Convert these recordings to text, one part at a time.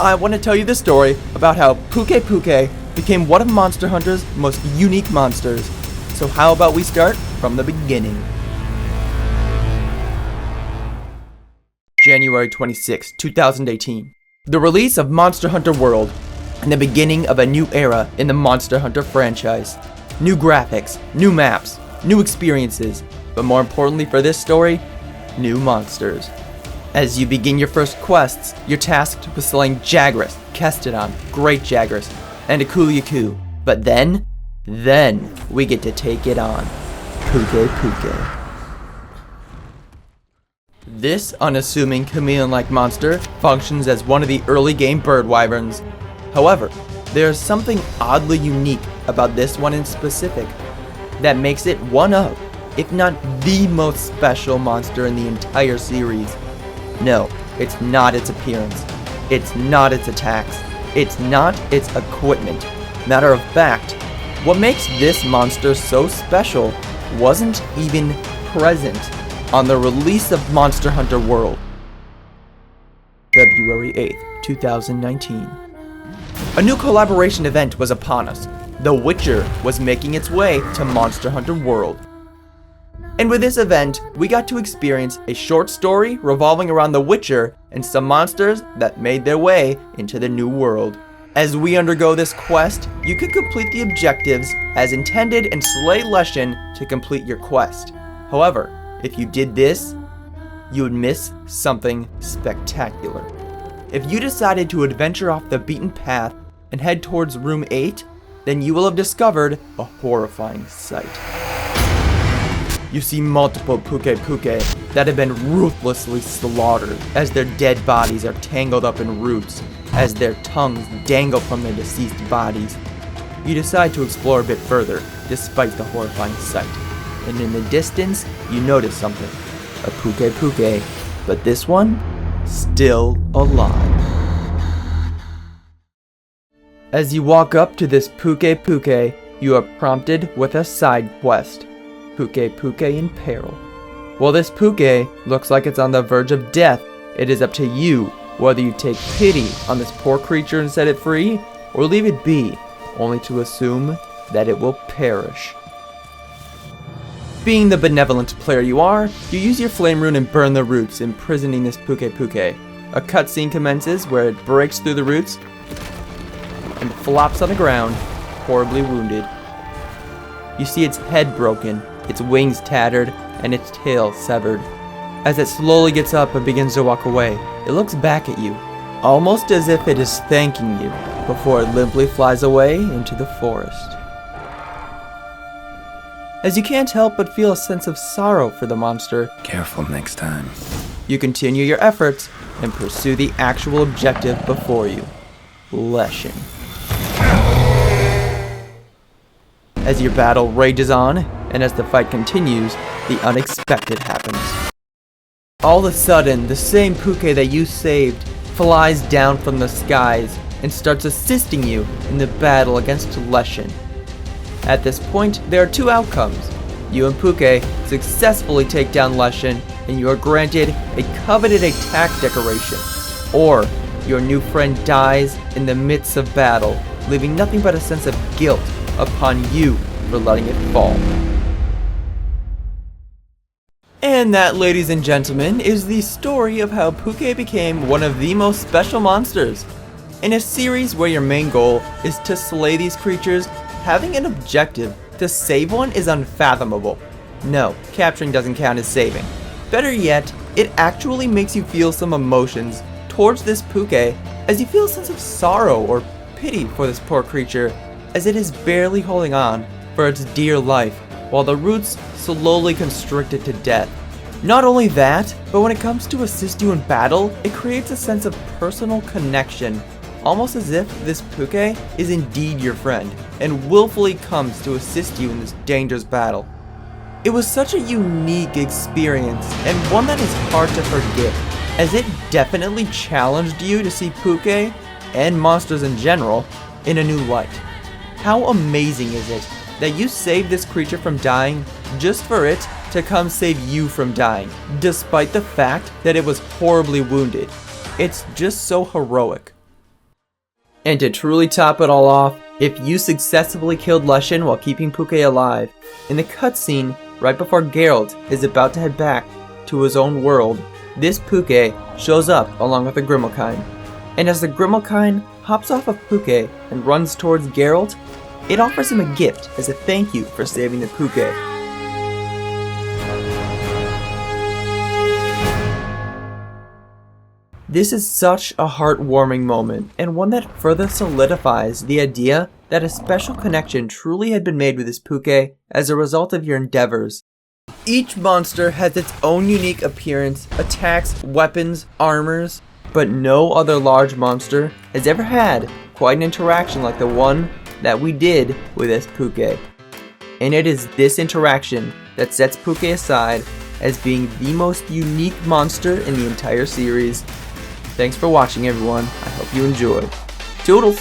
I want to tell you the story about how Pukei Pukei became one of Monster Hunter's most unique monsters. So how about we start from the beginning? January 26, 2018. The release of Monster Hunter World and the beginning of a new era in the Monster Hunter franchise. New graphics, new maps, new experiences, but more importantly for this story, new monsters. As you begin your first quests, you're tasked with slaying Jagras, Kestodon, Great Jagras, and a Kuliaku. But then we get to take it on. Pukei Pukei. This unassuming chameleon-like monster functions as one of the early game bird wyverns. However, there is something oddly unique about this one in specific that makes it one of, if not the most special monster in the entire series. No, it's not its appearance. It's not its attacks. It's not its equipment. Matter of fact, what makes this monster so special wasn't even present on the release of Monster Hunter World. February 8th, 2019. A new collaboration event was upon us. The Witcher was making its way to Monster Hunter World. And with this event, we got to experience a short story revolving around the Witcher and some monsters that made their way into the new world. As we undergo this quest, you can complete the objectives as intended and slay Leshen to complete your quest. However, if you did this, you would miss something spectacular. If you decided to adventure off the beaten path and head towards room 8, then you will have discovered a horrifying sight. You see multiple Pukei Pukei that have been ruthlessly slaughtered as their dead bodies are tangled up in roots, as their tongues dangle from their deceased bodies. You decide to explore a bit further, despite the horrifying sight. And in the distance, you notice something. A Pukei Pukei, but this one, still alive. As you walk up to this Pukei Pukei, you are prompted with a side quest. Pukei Pukei in Peril. While this Pukei looks like it's on the verge of death, it is up to you whether you take pity on this poor creature and set it free, or leave it be, only to assume that it will perish. Being the benevolent player you are, you use your flame rune and burn the roots, imprisoning this Pukei Pukei. A cutscene commences where it breaks through the roots and flops on the ground, horribly wounded. You see its head broken, its wings tattered, and its tail severed. As it slowly gets up and begins to walk away, it looks back at you, almost as if it is thanking you, before it limply flies away into the forest. As you can't help but feel a sense of sorrow for the monster, careful next time. You continue your efforts and pursue the actual objective before you, Leshen. As your battle rages on, and as the fight continues, the unexpected happens. All of a sudden, the same Pukei that you saved flies down from the skies and starts assisting you in the battle against Leshen. At this point, there are two outcomes. You and Pukei successfully take down Leshen, and you are granted a coveted attack decoration. Or, your new friend dies in the midst of battle, leaving nothing but a sense of guilt upon you for letting it fall. And that, ladies and gentlemen, is the story of how Pukei became one of the most special monsters. In a series where your main goal is to slay these creatures, having an objective to save one is unfathomable. No, capturing doesn't count as saving. Better yet, it actually makes you feel some emotions towards this Pukei, as you feel a sense of sorrow or pity for this poor creature, as it is barely holding on for its dear life, while the roots slowly constrict it to death. Not only that, but when it comes to assist you in battle, it creates a sense of personal connection, almost as if this Pukei is indeed your friend, and willfully comes to assist you in this dangerous battle. It was such a unique experience, and one that is hard to forget, as it definitely challenged you to see Pukei, and monsters in general, in a new light. How amazing is it that you saved this creature from dying just for it to come save you from dying, despite the fact that it was horribly wounded? It's just so heroic. And to truly top it all off, if you successfully killed Lushin while keeping Pukei alive, in the cutscene right before Geralt is about to head back to his own world, this Pukei shows up along with the Grimalkine. And as the Grimalkine hops off of Pukei and runs towards Geralt, it offers him a gift as a thank you for saving the Pukei. This is such a heartwarming moment, and one that further solidifies the idea that a special connection truly had been made with this Pukei as a result of your endeavors. Each monster has its own unique appearance, attacks, weapons, armors, but no other large monster has ever had quite an interaction like the one that we did with this Pukei. And it is this interaction that sets Pukei aside as being the most unique monster in the entire series. Thanks for watching, everyone. I hope you enjoyed. Toodles!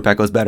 Pet goes better.